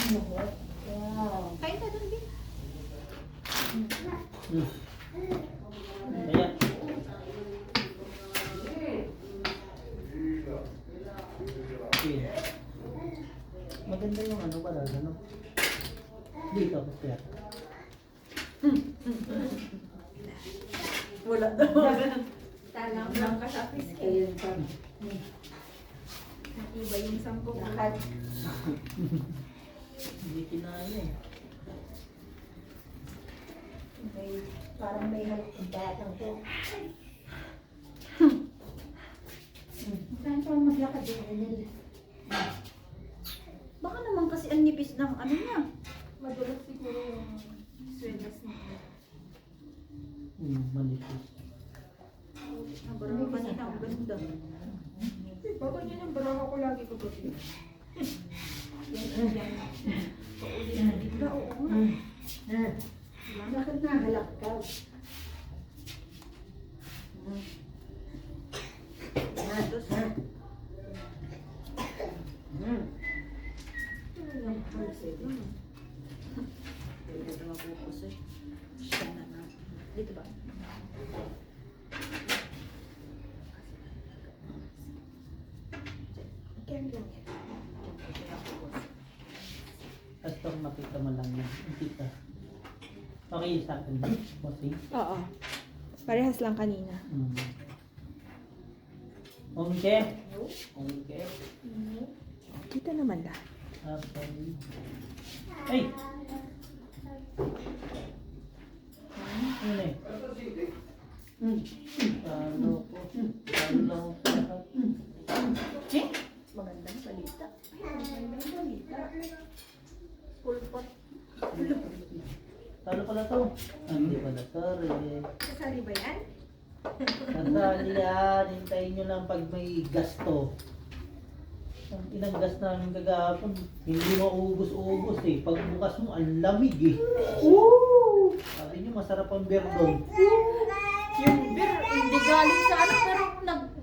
Wow. Kain ka doon, Bin. Kaya. Okay. Maganda yung ano para ano. Dito ako kaya. Wala daw. Talang lang ka sa office eh. Ayun pa. Iba yung 10 Lahat. Hindi kinaya eh. May, parang may batang to. Saan pa maglakad din? Baka naman kasi ang nipis ng ano niya. Madulas siguro yung swedas niya. Manipis. Ang baraha kanina, ang ganda. Baka niya ng baraha ko lagi ko to. Yan. Pauli na dito. Oo nga. Bakit nagalak ka? Tapos, yung pulse. Dito mapupus eh. Siya na na. Dito ba? At pag makita mo lang yan. Kita. Okay sa akin. Bossing. Oo. Parehas lang kanina. Okay. Okay. Kita naman lahat. Okay. Ay! Ano eh? Talo ko. Talo ko. Magandang balita. Magandang balita. Pulpot. Talo pala to. Hindi pala. Sorry. Kasali ba yan? Nasali yan. Hintayin nyo lang pag may gasto. Ang ilang gas namin kagahapon, hindi maubos-ubos eh. Pag bukas mo, ang lamig eh. Sabi nyo, masarap ang beer doon. Yung beer, hindi galing sa ano, pero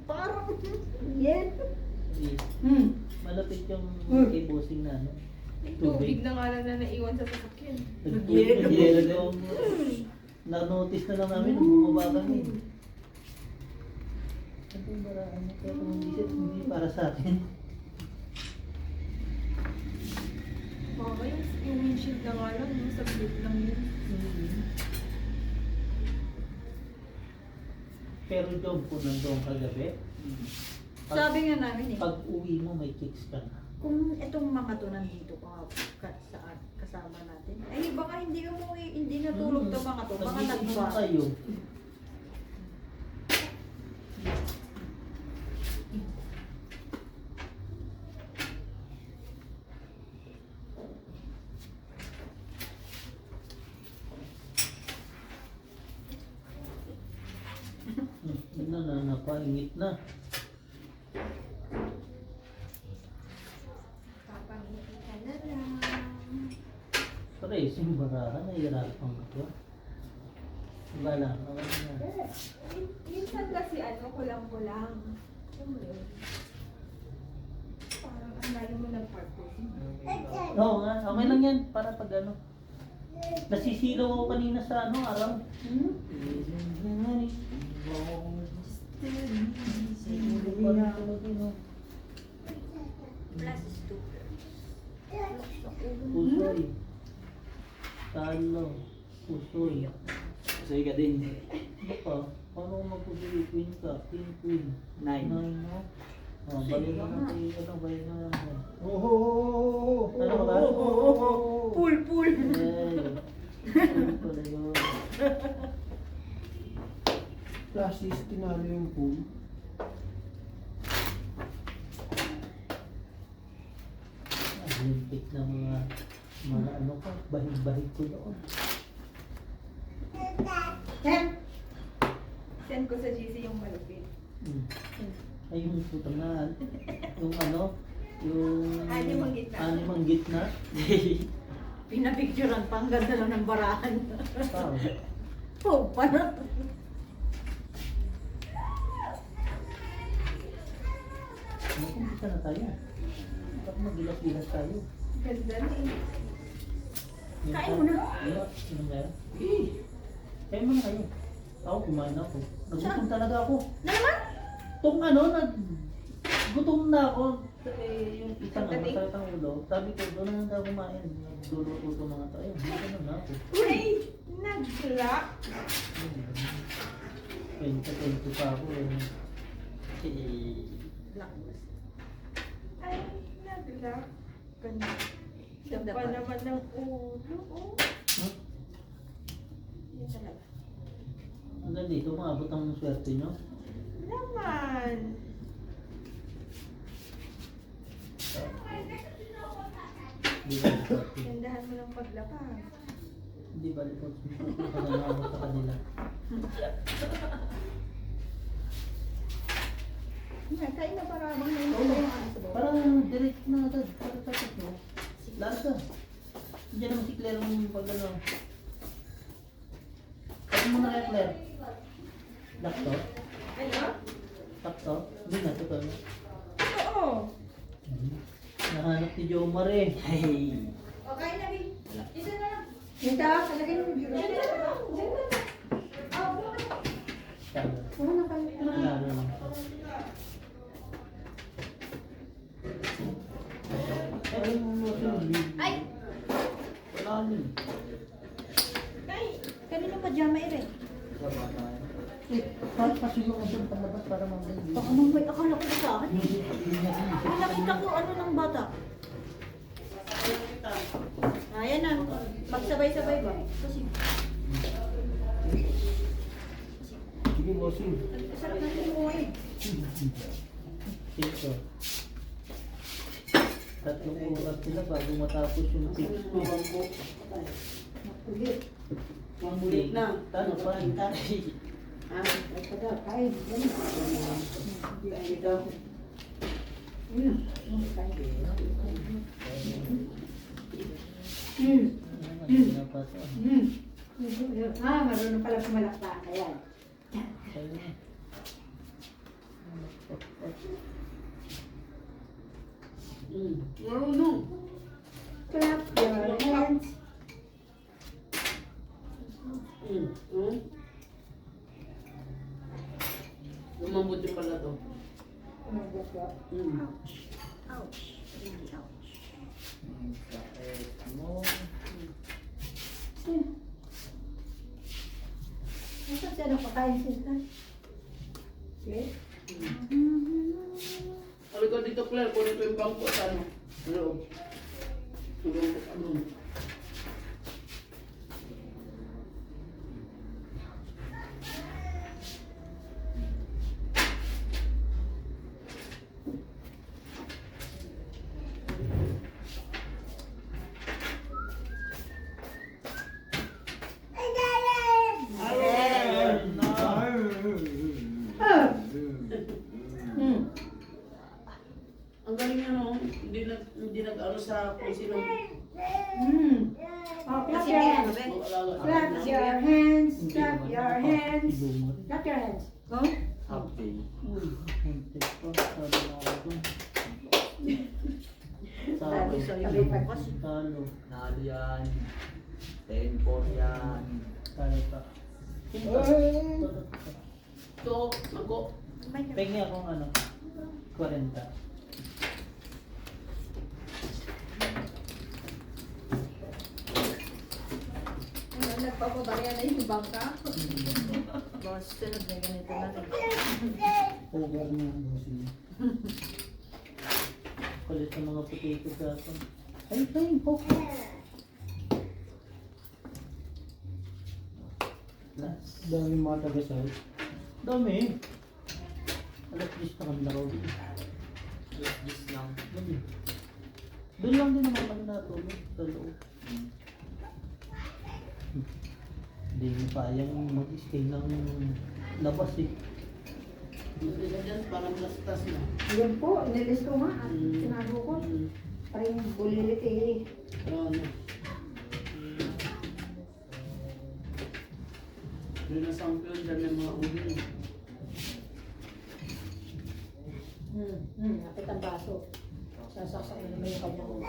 parang Yan. Eh, malapit yung kay bossing na ano. Tubig na nga lang na naiwan sa sasakyan. Nag-yelo. Na-notice na lang namin, nung bumaba kami. Ito yung baraan mo, kaya kung hindi para sa atin. Baka yung windshield na nga lang, yung saglit lang yun. Pero doon po nandun kagabi. sabi nga namin eh, Pag uwi mo, may kicks ka na. kung itong mga to nandito kasama natin, ay baka hindi umuwi, hindi natulog to mga to, mga Pag-iinom nagba. kayo. Napaingit na. Papangiti ka na lang. Pares yung barahan, nahihirapan ko. Wala, wala na. Minsan kasi ano, kulang-kulang. Parang ang layo mo nag-parkour. Oo nga, okay lang yan. Para pag ano. Nasisilaw ako kanina sa ano, araw. Plus is 2. Pusoy. Talo. Pusoy. Pusoy ka din. Ano pa? Paano kung magpusoy? Queen ka? Queen. Nine. Nine, no? Oh, balik na natin. Ano, balik na natin. Oh. Ano ka ba? Pool. Eh. Ano pala yun? Plastic tinalo yung pool. Olympic na mga ano ka, bahig-bahig ko noon. Send ko sa GC yung malupit. Ay, yung putang na, yung ano, yung Animang gitna. animang gitna. Pinapicturean pa, ang ganda lang ng barahan. Tao. Oh, parang. Mag-umpisa na tayo. Ba't magilas-gilas tayo? Ganda na eh. Kain mo na. Ano ba yan? Kain mo na kayo. Ako, kumain ako. Nagutom talaga ako. Na naman? Itong ano, gutom na ako. Yung isa nga, masakit ang ulo. Sabi ko, doon na lang tayo kumain. Luluto ito mga tayo. Dito na ako. Ay! Nag-lock! 20 pa ako eh. Black. Ay! Nag-lock! Ganda. Ganda pa naman ng ulo. Oh. Hmm? Yun talaga. Hanggang dito, maabot ang swerte nyo. Naman! Di ba swerte? Gandahan mo ng paglapag. Di ba ito? Pagkakamaabot sa kanila. Kain na para habang may yung aso. Parang direct na agad. Parang tapos mo. Larga. Diyan naman si Claire yung pag ano. Kaya mo na kaya Claire. Lakto? Ano? Takto? Hindi na, totoo na. Oo! Nahanap ni Jomar eh. Hey! Okay na, Bin. Isa na lang. Kita, talagay mo yung Diyan na lang. Diyan na lang. Sabi. Ano na kayo? Nanalo lang. Ay, Ay! Panalo. Ay! Kanino pa dyan may rin? Parang pasulong ko doon palabas para mamaya. Baka nung may akala ko sa akin. Ay, nakita ko ano ng bata. Ayan na. Magsabay-sabay ba? Kasi, Sige, bossing. sarap na mo eh. Ito. 3 oras sila bago matapos yung fix ko. Ulit. Ulit na. Tano pa? Kain. Marunong pala kumalakpak. Ayan. Marunong. Clap your hands. Lumambot yung pala to. Ouch. Really ouch. Sakit mo. Nasaan siya napakain sila? Okay. Sabi ko dito, Claire, kunin ko yung bangko sa ano. Loob. Tulong ko ano. Ang galing niya no, hindi nag-ano sa kung sino. Oh, clap Kasi your may hands. ano ba? Clap your hands. Clap your hands. Clap your hands. Oh? Happy. Uy, hindi pa. Sabi na ako dun. Sabi Sabi. sa'yo bukas. Talo. Nalo yan. 10-4 yan. Talo pa. Ito, ako. Pengi akong ano, 40. Nagpapabarya na yung bangka. Mga sunod na ganito na rin. Pogar niya ang bossing. Kulit ng mga potato gapon. Ay, po. Last. Dami mga taga-sal. Dami. Alas 10 na kami nakauwi. Yes lang. Dami. Doon lang din naman kami natulog sa loob. Hindi mo kayang mag-stay ng labas eh. Hindi na dyan, parang lastas na. Yun po, nilis ko nga. Sinago ko. Parang bulilit eh. Ano? Doon na sample dyan ng mga uli. Napit ang baso. Sasaksak na naman yung kanyang ulit.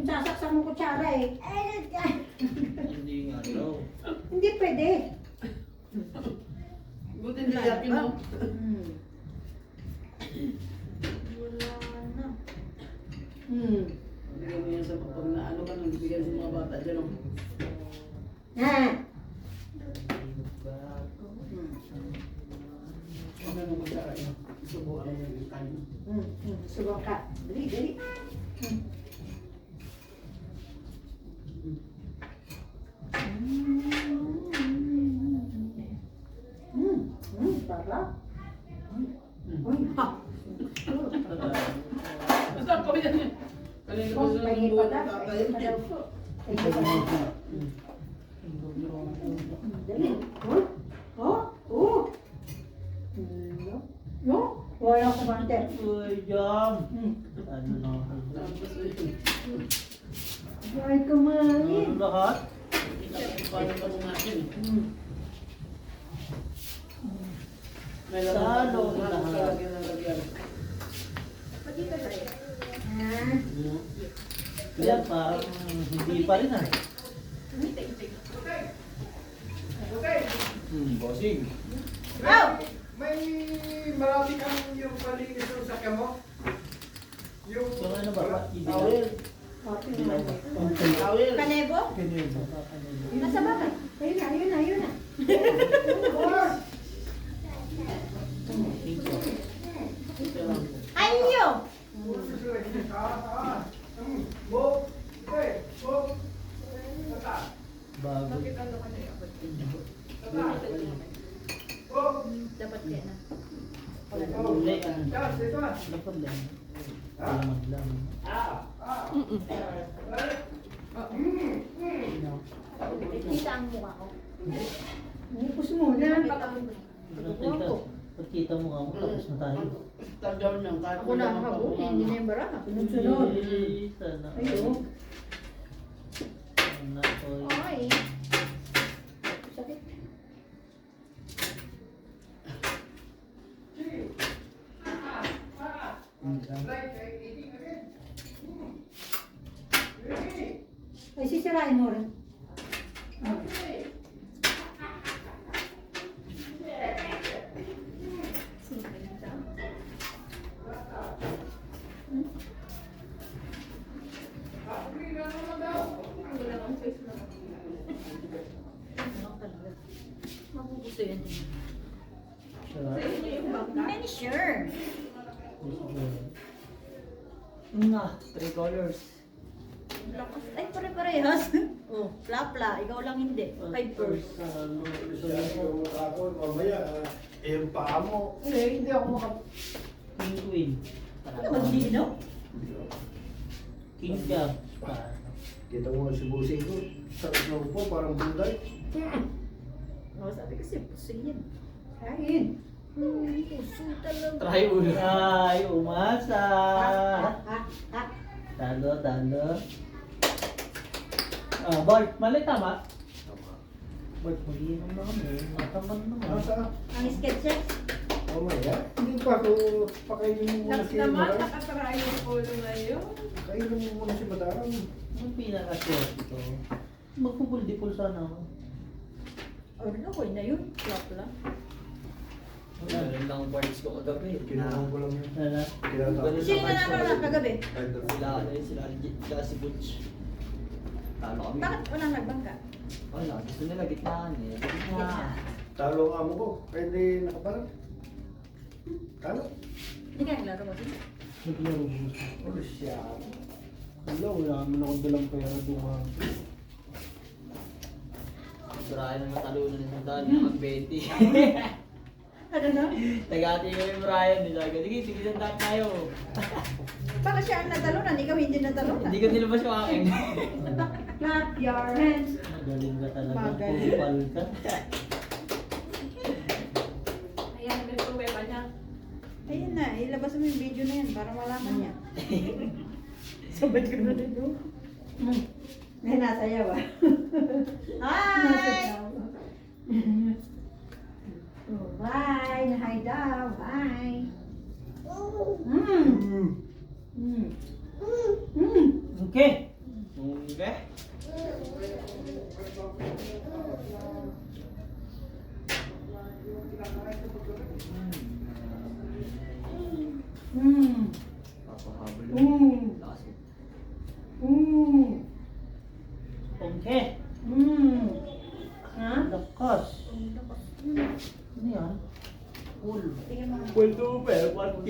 Yung sasaksak mo kutsara eh. Hindi nga daw. Hindi pwede. Buti hindi yakin mo. Wala na. Bigyan mo yan sa pag na ano ka nang bigyan sa mga bata dyan. Oh. Ha? Ano nung kutsara yun? Subukan mo yung kain. Subok ka. Dali, dali. Sarap. Uy, ha. Basta pa yan yan. Kanina ko Oh, sa pahingi pa daw. tatay. Pahingi pa daw po. Pahingi pa daw. Dali. Oh? Oh? No? Wala ko bante. Uy, jam. Hmm. Ano na? Ay, kumain. Ano lahat? Paano ka kumain? May Salo laman lahat. sa lagyan ng lagyan. Pati ka tayo. Ah. Kaya pa, hindi pa rin ah. Bossing. Oh! May marami kang yung palinis ng sakyan mo? Yung So ano ba? Tawel. Tawel. Kanebo? Nasa bakit? Ayun na, ayun na, ayun na. Anyo! Bago. Dapat kaya na. Uli, ano? Ano problema? Lamang lang. Kita ang mukha ko. Upos muna. Pagkita mo nga mo, tapos na tayo. Tagaw niyan. Kahit Ako na ang hago, hindi na yung bara. Sunod-sunod. Sana. Ayun. Ano to? Ay. Sakit. Ay, sisirain mo rin. Magugusto yan. Sarap. Many sure. Nga, 3 colors. Lakas. Ay, pare-parehas. Oh, pla-pla. Ikaw lang hindi. 5 first. Mamaya, yung paa mo. Eh, hindi ako King Queen. Ano ba hindi, no? King Jam. Kita mo si Busing ko. Sarap na upo, parang bunday. Oh, sabi kasi, puso yan. Kain. Puso talaga. Try ulo. Ay, umasa. Ha? Talo, talo. Ah, Bart, mali tama. Bart, mag-iinom na kami. Matamad naman. Nasa? Ang sketches? Mamaya. Hindi pa ako pakainin mo muna Lakas si naman, Madara. nakatry yung polo na yun. Kainin mo muna si Madara. Ang pinaka-short ito. Magpupul-dipul sana ako. Ano ko na yun? Pla-pla. Meron lang parties ko kagabi. Kinuha ko lang yun. Wala. Kinatapos. Sino na naman lang kagabi? Sila ano yun, sila si Butch. Talo kami. Bakit walang nagbangka? Wala, gusto nila gitnaan eh. Gitna. Talo ang amo ko. Kaya hindi nakaparang. Talo. Hindi ka naglaro mo din. Naglaro mo. Oh, siya. Wala, wala naman akong dalang pera doon. Surahin naman talunan ng sandali, mag-20. Ano na? Tagati ko yung Brian, nilaga. Sige, sige sandali tayo. Baka siya ang natalunan, ikaw hindi natalunan. Hindi ko nilabas yung akin. Clap your hands. Magaling ka talaga. Magaling. Kupal ka. Ayan, may pruweba niya. Ayun na, ilabas mo yung video na yan para malaman niya. Sabay ko na din yun. May nasayaw ah. Hi! Nasayaw. Oh, bye. Nahay daw. Bye. Mm. Mm. Mm. Okay. Pangge. Papahabol lang. Lakas mo. Pangke. Ha? Lakas. Ano yan? Cool. Tingnan mo. Kwento mo pa, 1K.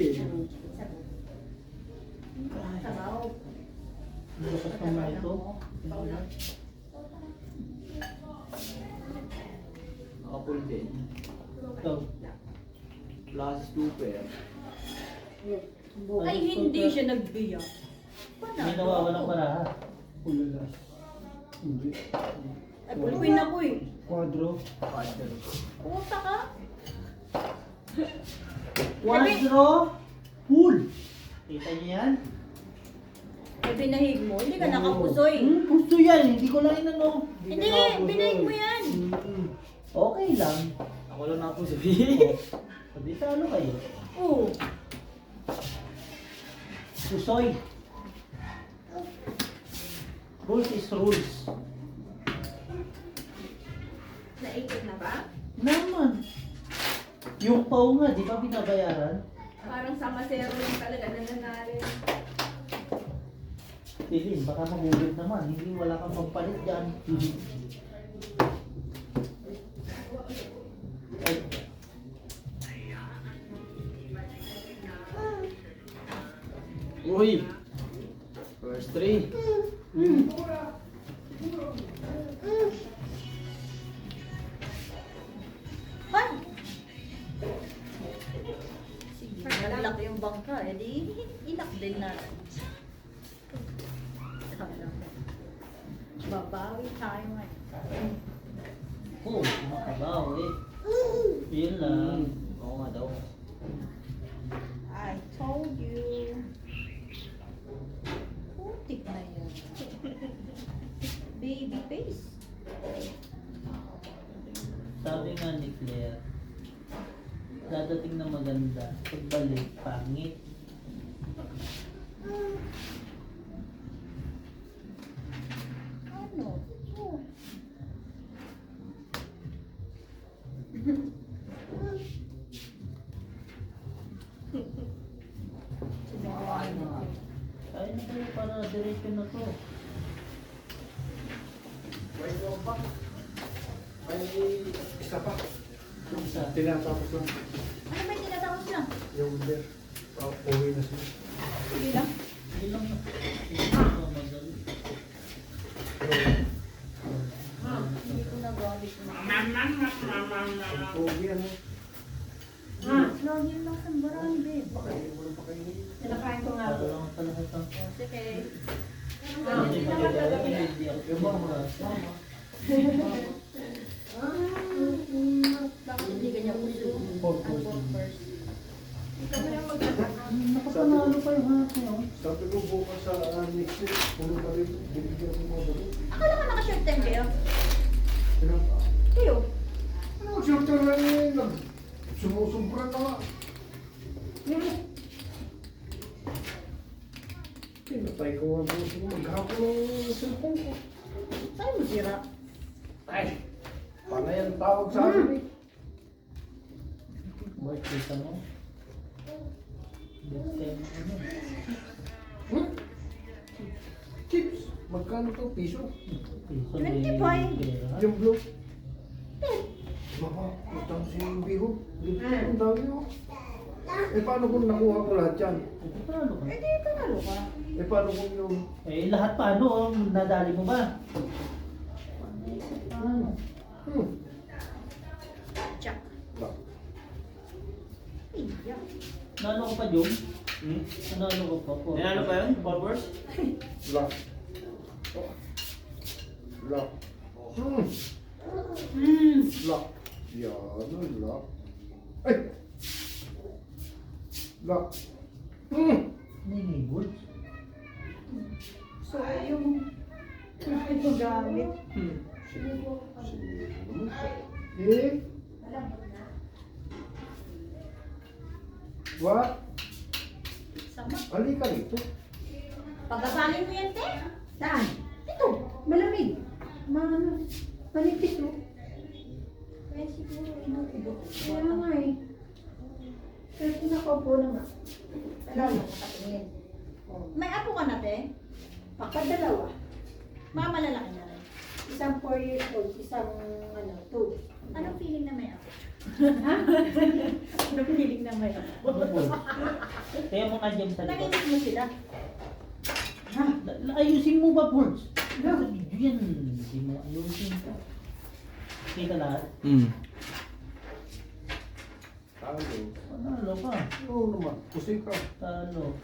Sabaw. Ang lakas naman ito. Nakapul din. Ito. Plus super. Ay, hindi siya nagbiyak. Hindi nawawalang paraha. Ulalas. Hindi. Ay, pulpin ako eh. Quadro. Faster. Puta ka. Quadro. Pool. Kita niyo yan? Ay, binahig mo. Hindi ka nakapusoy. Gusto yan. Hindi ko lang inano. Hindi, binahig mo yan. Okay lang. Ako lang napusoy. Sabi talo kayo. Oo. Pusoy. Rules is rules. Naikot na ba? Naman. Yung pau nga, di ba binabayaran? Parang sa masero yung talaga nananalo. Pilin, baka magulit naman. Hindi wala kang magpalit dyan. Ay, Uy! First 3. Ay! Sige, nalak yung bangka. Eh di, inak din natin. Babawi tayo ngayon. oh, makabaw eh. Yun lang. Oo nga daw. I told you. Putik na yan. Baby face. Sabi nga ni Claire, dadating na maganda, pagbalik, pangit. Ano? Oh. Kaya na kayo para diretso na to. May iwan pa. May isa pa. Isa. Tinatapos lang. Ano ba yung tinatapos na? Yung ulit. Uwi na sila. Sige lang. Hindi lang na. Hindi lang madali. Hindi ko nagamit na. Ang pogi ano. Login lang sa barang, babe. Pakainin mo lang pakainin. Sinakain ko nga. Ito lang pala ito. Sige. Hindi magagawa. Hindi ako. Yung mama. Bakit hindi ka niya puso? Pork Ang pork first. Nakapanalo pa yung hanap niyo. Sabi ko bukas sa next week, puno pa rin. Bibigyan ko mga dalo. Akala ka naka-short time kayo? Ano? Kayo? Ano ang shelter lang yun? Sumusumbra na nga. Pinatay ko ang puso ko. Maghapon ng cellphone ko. Saan mo sira? Ay! Panay ang tawag sa akin eh. Boy, kita mo. Big time ano. Chips! Magkano to? Piso? Piso 25. pera. Yung blue? Baka, utang si Biho. Ang dami oh. Eh paano kung nakuha ko lahat yan? Paano ka? Eh di, panalo ka. Eh paano kung yung... Eh, lahat paano? Oh? Nadali mo ba? Check. Ba? Iya. Nalo ka pa, Jom? Nalo ka pa po. Ano ba yun? Followers? Lock. Lock. Lock. Yan, lock. Ay! Lock. Hindi good. So, yung ito gamit. Eh? What? Sama. Halika dito. Pagkasahin mo yan, te. Saan? Ito. Manipis mo. Kaya siguro inuubot. Kaya nga eh. Pero pinakaupo naman. Dalawa, nakatingin. May apo ka na, te? Pakadalawa. Mga malalaki na rin. Isang 4 years old, isang 2. Anong feeling na may apo? Ha? Anong feeling na may apo? Ano po? Kaya mo ka dyan sa likod. Nanginig mo sila. Ayusin mo ba, Pulse? Sa video yan. Hindi mo ayusin ka. Kita lahat? Talo. Panalo ka. Oo naman. Kusing ka. Talo.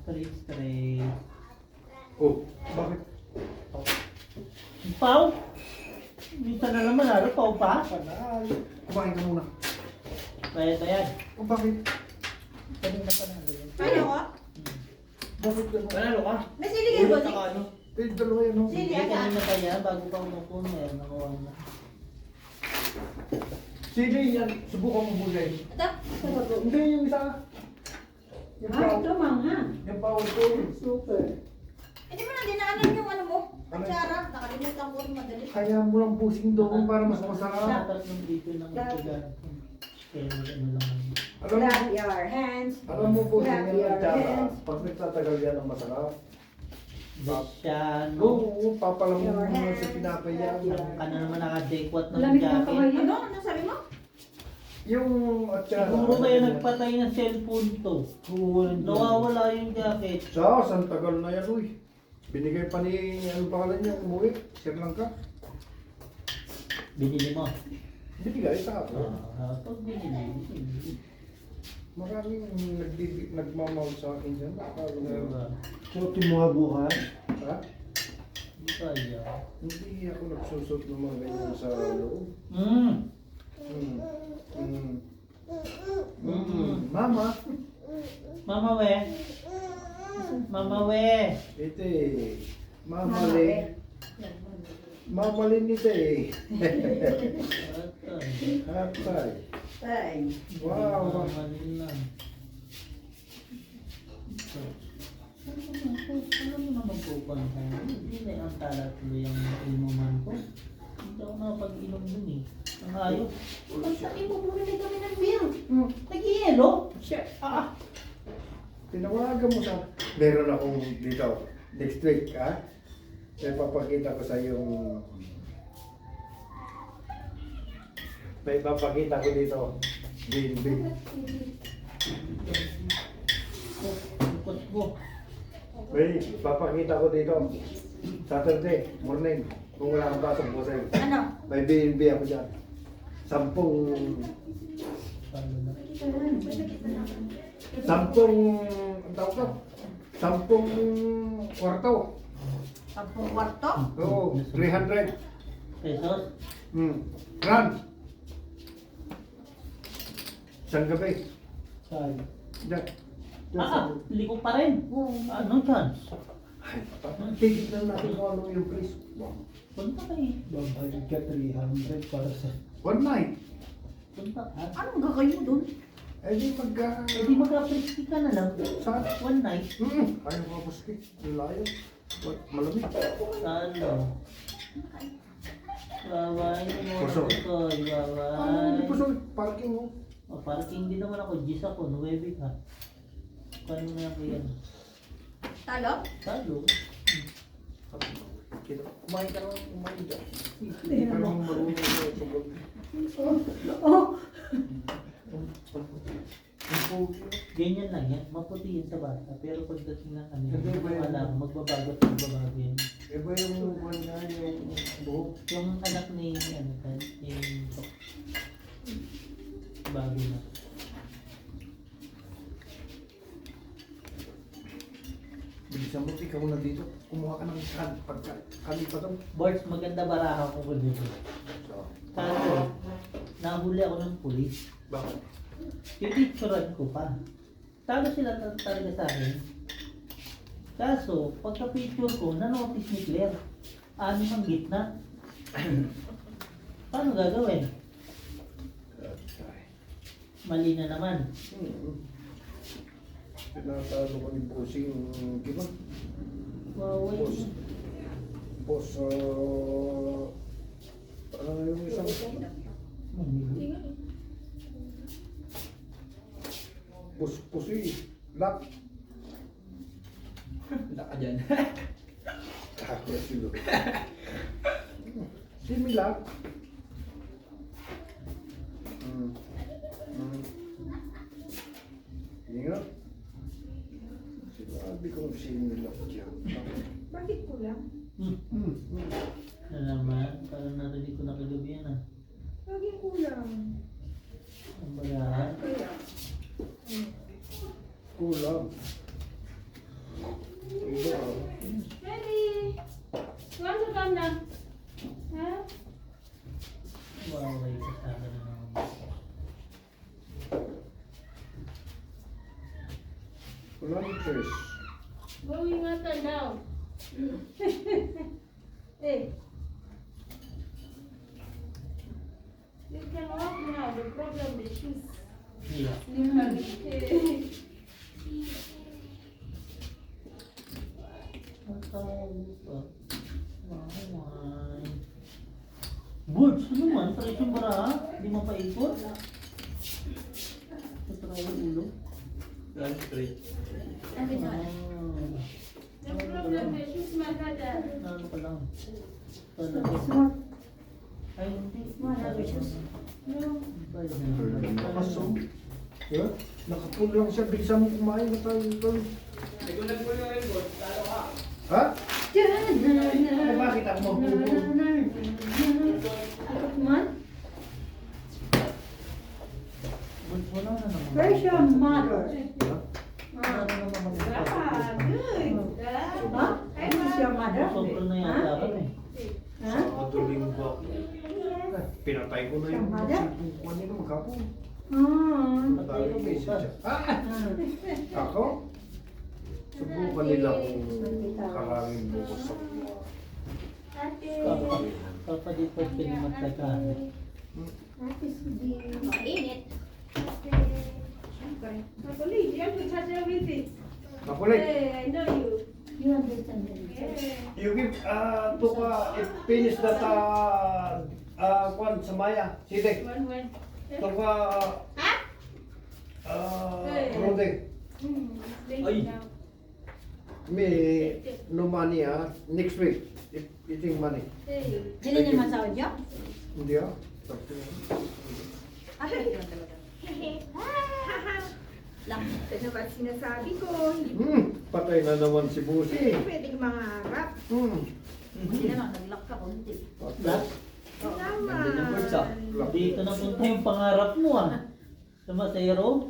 Straight. Oh, bakit? Pau! Minsan na naman, ano? Pau pa? Panalo. Kumain ka muna. Kaya yan. Oh, bakit? Kanina pa na. Paano ka? Bakit gano'n? Panalo ka? May siligil ba? Saka ano? Eh, dalawa yan, oh. Sige. Hindi, kanina pa yan. Bago ka umupo, meron ako ano. Sige yan. Subukan mo bulay. Ito? Hindi, yung isa. Yung Ito manghang. Yung power tool. Super. Hindi mo na dinaanan yung ano mo. Ang tsara. Nakalimutan ko rin madali. Kaya mo lang pusing doon para mas masarap. Dapat ng dito ng itigan. Kaya ano lang. Alam mo, Clap your hands. alam mo pusing Clap yan your ang tsara. hands. Pag nagtatagal yan ang masarap. Desyano. Oo, papalamon mo naman sa tinapay yan. Ka na naman naka-dekwat ng Lamig ng jacket. kamay yan. Ano? Ano sabi mo? Yung atsara. Siguro kaya nagpatay ng cellphone to. Nawawala yung jacket. Ang tagal na yan, uy. Binigay pa ni, ano pangalan niya, umuwi, Sri Lanka. Binili mo. Binigay sa ako. Pag binili. Maraming nagmamahal sa akin dyan. Diba? Suotin mo nga bukas. Ha? Hindi kaya. Hindi ako nagsusot ng mga ganyan sa loob. Mama, Mama we. Mama we. ite, mamali. Mamali nito eh. Hatay. Tay. Wow. Mama din lang. Alam mo naman po kung hindi na ang talat-tuloy ang inuman ko. Hindi ako nakapag-inom dun eh. Ang ayok. Pagsakin mo, bumili kami ng beer. Nag-ielo. Tinawagan mo sa... Meron akong dito. Next week, ha? May papakita ko sa yung... May papakita ko dito. Bing. Lukot ko. May papakita ko dito. Saturday morning. Kung wala kang pasok po sa'yo. Ano? May B&B ako dyan. 10 Talo na. 10 ang tawag ko? 10 kwarto. 10 kwarto? Oo, 300. Pesos? Grand. Isang gabi. Saan? Diyan. Liko pa rin. Anong chance? Ay, titignan natin kung ano yung price. Punta kayo. Babalik ka 300 para sa... One night. Punta ka. Anong gagawin mo dun? Eh di magka... Hindi mag-appreciate ka na lang. Saan? One night. Ayaw ko puski. Layo. Malamig. Talo. Baway. Puso. Ano Hindi baway. po sorry. Parking mo. O, parking din naman ako. Gis ako. 9 ka. Paano na ako yan? Talo? Talo. Kumain ka naman. Kumain dyan. Hindi ka naman marunong sa tubig. Ang pogi. Ganyan lang yan. Maputi yan sa bata. Pero pagdating ng ano, Hindi ba yan? alam, magbabago at magbabago yan. Iba yung buwan niya, yung buhok. Yung anak ni, ano ka, yung bago na. Bilisan mo, ikaw na dito. Kumuha ka ng kalipa doon. Boards, maganda baraha ko ko dito. Kaso, nahuli ako ng pulis. Bakit? Pipicturan ko pa. Talo sila talaga sa akin. Kaso, pagka-picture ko, na-notice ni Claire. Anim ang gitna. Paano gagawin? Mali na naman. Tinatalo ko ni Pusing, di ba? Wow, Boss. Tapos, yung isang pusi, lap. Wala ka dyan. Tapos yun. Similar. Ingat. Sinabi kong similar dyan. Bakit kulang? Ano naman, parang narinig ko na kagabi yan ah. Laging kulang. Ang balahan. Kaya, Kulang. Iba. Ready? Want to come now? Huh? Waway ka sa akin na naman. Kulang tres. Going up and down. Hey. You can walk now. The problem is shoes. Yeah. Hey. Birds, ano man? Try yung bara, di mapaikot. Try yung ulo. Lunch break. Sabi na. The problem is shoes, my brother. Ano ka lang? Talaga. Ay, hindi. No. Nakasong. Yeah? Nakapulang siya. Bilisan mo kumain na tayo. Nagulag mo yung remote, talo ka. Ha? Bakit ako magpupul? Man, Birds, wala na naman. where's your mother? Wala na naman. Good. Huh? Where's your mother? Sobrang na yata ka eh. Huh? Madaling ba? Pinatay ko na yung Samada? subukan nila magkapon. Patay ka bukas. Ako? Subukan nila kung karangin bukas sa Kapadipat ka ni magtagaan. Mainit. Makulit, you have to touch everything. Makulit! Hey, I know you. You understand me? Yeah. You give finish that kwan sa Maya. Sige. When? Tuka Rode. Late Ay. now. May no money next week. Eating money. Hey. Sila niya masahod niyo? Hindi Ah, pwede naman talaga. Lang. Ano ba sinasabi ko? Hindi Patay na naman si Busi. pwedeng mangarap. Hindi naman, nag-lock ka konti. Last, Nandun yung birds ah. dito na punta yung pangarap mo ah. Sa Masero,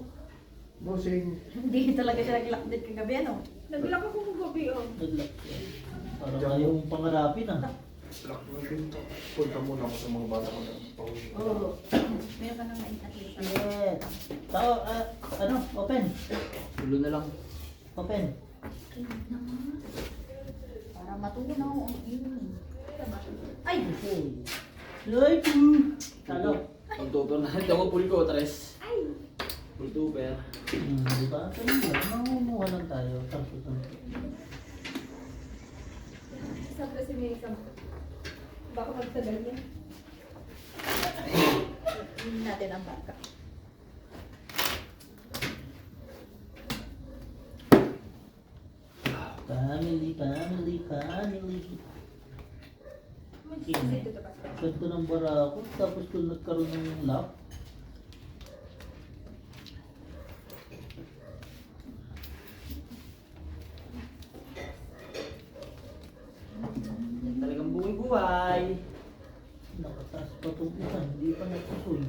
Busing. Hindi talaga siya nag-lock din kagabi, ano? Naglak ako kung gabi, oh. nag-lock siya. Parang ayaw mong pangarapin ah. Lock na din to. Punta muna ako sa mga bata ko na. Oo. Meron ka nang mainatita. Yes. Tao, ano, open. Tulo na lang. Open. Para matunaw ang yun. Ay! Okay. Loy, talo. Full tupper na. Ito ko full ko, tres. Ay! Full tupper. Diba? Kaya nga, nangunguha lang tayo. Tapos, Sabi kasi may isang baka magtagal yan. Hindi natin ang baka. family. Dito pa. Ganito ng bara ako, tapos kung nagkaroon ng lock, Yan talagang buhay-buhay. nakataas pa itong isa, hindi pa nagsusoy.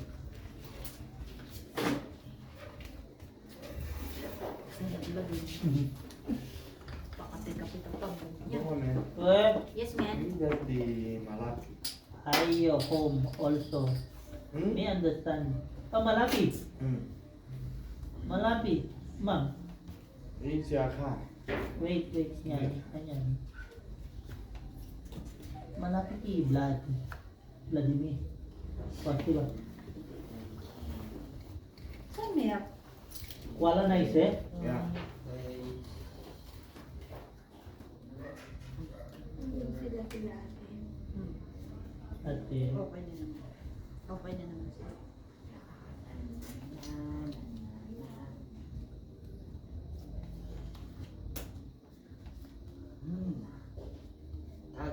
Pakatay ka pitang pambong niya. Well, Yes, man. Di malaki. I home also. May understand. Malapit. Malapit. Ma'am, Ini siya wait. Yan. Ayan. Malapit Vlad. Vladimir. Pasti ba? Saan meron? Wala na isa eh. Yeah. Sila sila ate. At eh, Okay na naman. Okay na naman sila. Yan.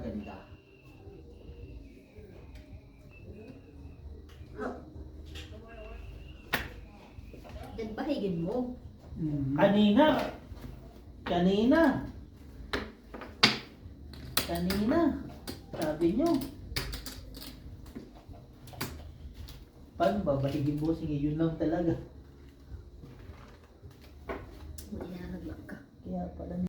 Ganda. Yan bahigin mo. kanina, kanina, sabi nyo. Paano ba? Bahigin mo, sige, yun lang talaga. Buti na nag-lock ka. Kaya pala